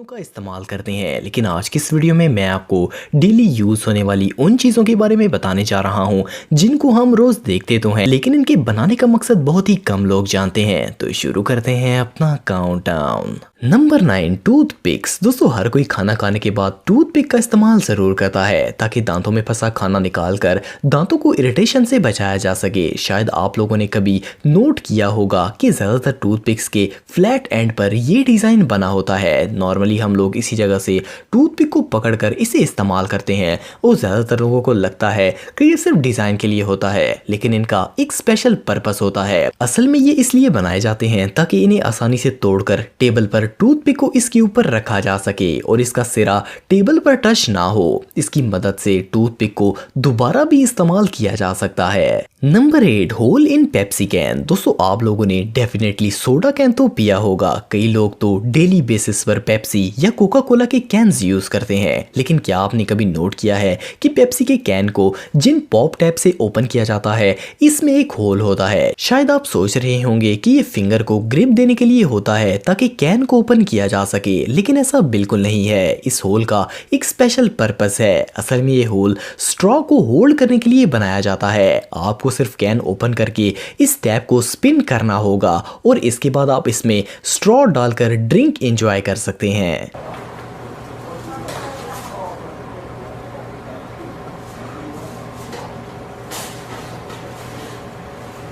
चीज़ों का इस्तेमाल करते हैं, लेकिन आज की इस वीडियो में मैं आपको डेली यूज़ होने वाली उन चीज़ों के बारे में बताने जा रहा हूं जिनको हम रोज़ देखते तो हैं, लेकिन इनके बनाने का मकसद बहुत ही कम लोग जानते हैं। तो शुरू करते हैं अपना काउंटडाउन। Number 9, toothpicks. दोस्तों, हर कोई खाना खाने के बाद टूथपिक का इस्तेमाल ज़रूर करता है ताकि दांतों में फंसा खाना निकाल कर दांतों को इरिटेशन से बचाया जा सके। शायद आप लोगों ने कभी नोट किया होगा कि ज़्यादातर टूथपिक्स के फ्लैट एंड पर ये डिज़ाइन बना होता है। नॉर्मली हम लोग इसी जगह से टूथपिक को पकड़कर इसे इस्तेमाल करते हैं और ज़्यादातर लोगों को लगता है कि ये सिर्फ डिज़ाइन के लिए होता है, लेकिन इनका एक स्पेशल पर्पस होता है। असल में ये इसलिए बनाए जाते हैं ताकि इन्हें आसानी से तोड़कर टेबल पर टूथपिक को इसके ऊपर रखा जा सके और इसका सिरा टेबल पर टच ना हो। इसकी मदद से टूथपिक को दोबारा भी इस्तेमाल किया जा सकता है। Number 8, hole in Pepsi can. दोस्तों, आप लोगों ने डेफिनेटली सोडा कैन तो पिया होगा। कई लोग तो डेली बेसिस पर पेप्सी या कोका कोला के कैन्स यूज करते हैं, लेकिन क्या आपने कभी नोट किया है कि पेप्सी के कैन को जिन पॉप टैप से ओपन किया जाता है इसमें एक होल होता है। शायद आप सोच रहे होंगे कि ये फिंगर को ग्रिप देने के लिए होता है ताकि कैन को ओपन किया जा सके, लेकिन ऐसा बिल्कुल नहीं है। इस होल का एक स्पेशल पर्पस है। असल में ये होल स्ट्रॉ को होल्ड करने के लिए बनाया जाता है। आपको सिर्फ कैन ओपन करके इस टैप को स्पिन करना होगा और इसके बाद आप इसमें स्ट्रॉ डालकर ड्रिंक एंजॉय कर सकते हैं।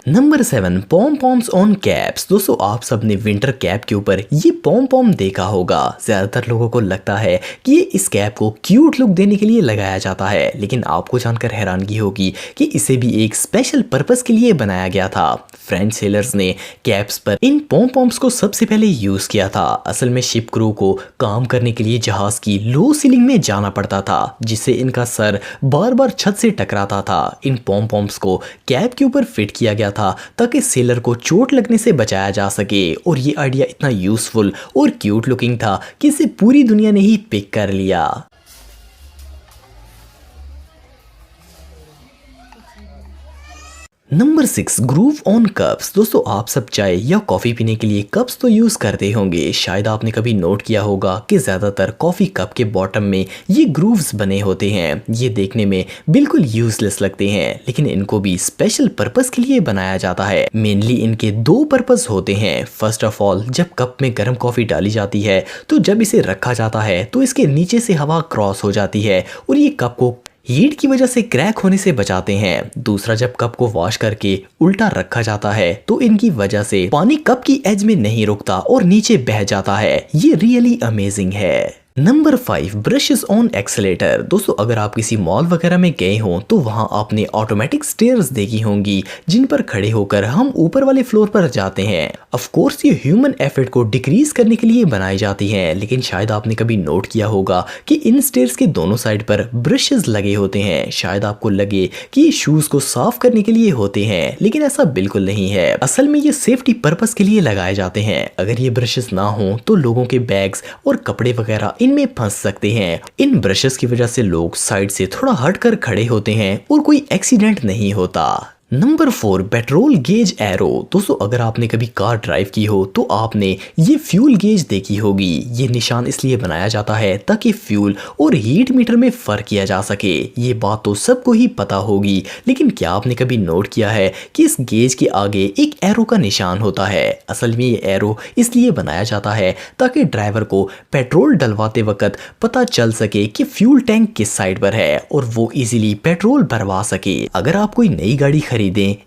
Number 7, pom poms on caps. दोस्तों, आप सबने विंटर कैप के ऊपर ये पॉम पॉम देखा होगा। ज्यादातर लोगों को लगता है कि ये इस कैप को क्यूट लुक देने के लिए लगाया जाता है, लेकिन आपको जानकर हैरानगी होगी कि इसे भी एक स्पेशल पर्पस के लिए बनाया गया था। फ्रेंच सेलर्स ने कैप्स पर इन पॉम पॉम्स को सबसे पहले यूज किया था। असल में शिप क्रू को काम करने के लिए जहाज की लो सीलिंग में जाना पड़ता था, जिससे इनका सर बार बार छत से टकराता था। इन पॉम पॉम्स को कैप के ऊपर फिट किया गया था ताकि सेलर को चोट लगने से बचाया जा सके, और ये आइडिया इतना यूजफुल और क्यूट लुकिंग था कि इसे पूरी दुनिया ने ही पिक कर लिया। Number 6, groove on cups. दोस्तों, आप सब चाय या कॉफी पीने के लिए कप्स तो यूज करते होंगे। शायद आपने कभी नोट किया होगा कि ज्यादातर कॉफी कप के बॉटम में ये ग्रूव्स बने होते हैं। ये देखने में बिल्कुल यूजलेस लगते हैं, लेकिन इनको भी स्पेशल पर्पस के लिए बनाया जाता है। मेनली इनके दो पर्पस होते हैं। फर्स्ट ऑफ ऑल, जब कप में गर्म कॉफी डाली जाती है तो जब इसे रखा जाता है तो इसके नीचे से हवा क्रॉस हो जाती है और ये कप को हीट की वजह से क्रैक होने से बचाते हैं। दूसरा, जब कप को वॉश करके उल्टा रखा जाता है तो इनकी वजह से पानी कप की एज में नहीं रुकता और नीचे बह जाता है। ये रियली अमेजिंग है। Number 5, brushes on accelerator. दोस्तों, अगर आप किसी मॉल वगैरह में गए हों तो वहां आपने ऑटोमेटिक स्टेयर्स देखी होंगी जिन पर खड़े होकर हम ऊपर वाले फ्लोर पर जाते हैं। ऑफ कोर्स ये ह्यूमन एफर्ट को डिक्रीज करने के लिए बनाई जाती हैं, लेकिन शायद आपने कभी नोट किया होगा कि इन स्टेयर्स के दोनों साइड पर ब्रशेस लगे होते हैं। शायद आपको लगे कि ये शूज को साफ करने के लिए होते हैं, लेकिन ऐसा बिल्कुल नहीं है। असल में ये सेफ्टी पर्पस के लिए लगाए जाते हैं। अगर ये ब्रशेस ना हो तो लोगों के बैग्स और कपड़े वगैरह इनमें फंस सकते हैं। इन ब्रशेस की वजह से लोग साइड से थोड़ा हटकर खड़े होते हैं और कोई एक्सीडेंट नहीं होता। Number 4, petrol gauge arrow. दोस्तों, अगर आपने कभी कार ड्राइव की हो तो आपने ये फ्यूल गेज देखी होगी। ये निशान इसलिए बनाया जाता है ताकि फ्यूल और हीट मीटर में फर्क किया जा सके। ये बात तो सबको ही पता होगी, लेकिन क्या आपने कभी नोट किया है कि इस गेज के आगे एक एरो का निशान होता है। असल में ये एरो इसलिए बनाया जाता है ताकि ड्राइवर को पेट्रोल डलवाते वक्त पता चल सके कि फ्यूल टैंक किस साइड पर है और वो इजीली पेट्रोल भरवा सके। अगर आप कोई नई गाड़ी खरीदें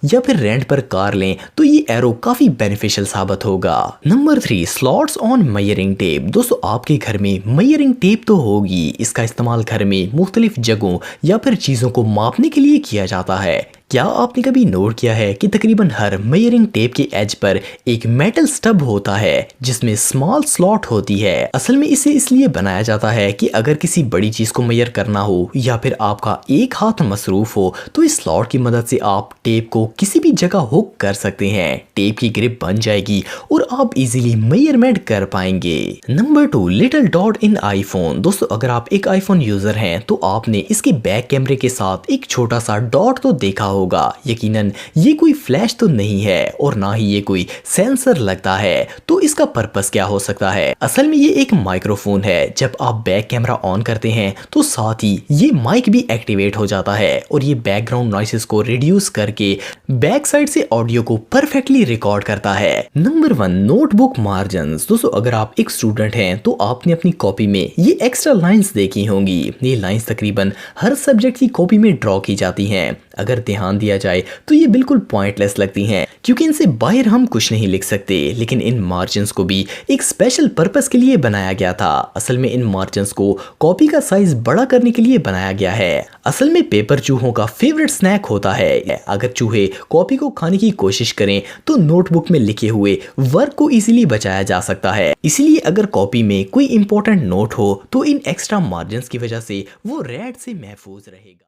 या फिर रेंट पर कार लें तो ये एरो काफी बेनिफिशियल साबित होगा। Number 3, slots on measuring tape. दोस्तों, आपके घर में मेजरिंग टेप तो होगी। इसका इस्तेमाल घर में मुख्तलिफ जगहों या फिर चीजों को मापने के लिए किया जाता है। क्या आपने कभी नोट किया है कि तकरीबन हर मेजरिंग टेप के एज पर एक मेटल स्टब होता है जिसमें स्मॉल स्लॉट होती है। असल में इसे इसलिए बनाया जाता है कि अगर किसी बड़ी चीज को मेजर करना हो या फिर आपका एक हाथ मसरूफ हो तो इस स्लॉट की मदद से आप टेप को किसी भी जगह हुक कर सकते हैं। टेप की ग्रिप बन जाएगी और आप इजीली मेजरमेंट कर पाएंगे। Number 2, little dot in iPhone. दोस्तों, अगर आप एक आईफोन यूजर हैं तो आपने इसके बैक कैमरे के साथ एक छोटा सा डॉट तो देखा होगा। यकीनन ये कोई फ्लैश तो नहीं है और ना ही ये कोई सेंसर लगता है, तो इसका पर्पस क्या हो सकता है? असल में ये एक माइक्रोफोन है। जब आप बैक कैमरा ऑन करते हैं तो साथ ही ये माइक भी एक्टिवेट हो जाता है और ये बैकग्राउंड नॉइसेस को रिड्यूस करके बैक साइड से ऑडियो को परफेक्टली रिकॉर्ड करता है। Number 1, notebook margins. दोस्तों अगर आप एक स्टूडेंट हैं तो आपने अपनी कॉपी में ये एक्स्ट्रा लाइंस देखी होंगी। ये लाइंस तकरीबन हर सब्जेक्ट की कॉपी में ड्रॉ की जाती हैं। अगर ध्यान दिया जाए तो ये बिल्कुल पॉइंटलेस लगती हैं क्योंकि इनसे बाहर हम कुछ नहीं लिख सकते, लेकिन इन मार्जिन्स को भी एक स्पेशल पर्पस के लिए बनाया गया था। असल में इन मार्जिन्स को कॉपी का साइज बड़ा करने के लिए बनाया गया है। असल में पेपर चूहों का फेवरेट स्नैक होता है। अगर चूहे कॉपी को खाने की कोशिश करें तो नोटबुक में लिखे हुए वर्क को इजीली बचाया जा सकता है। इसीलिए अगर कॉपी में कोई इंपॉर्टेंट नोट हो तो इन एक्स्ट्रा मार्जिन्स की वजह से वो रेड से महफूज रहेगा।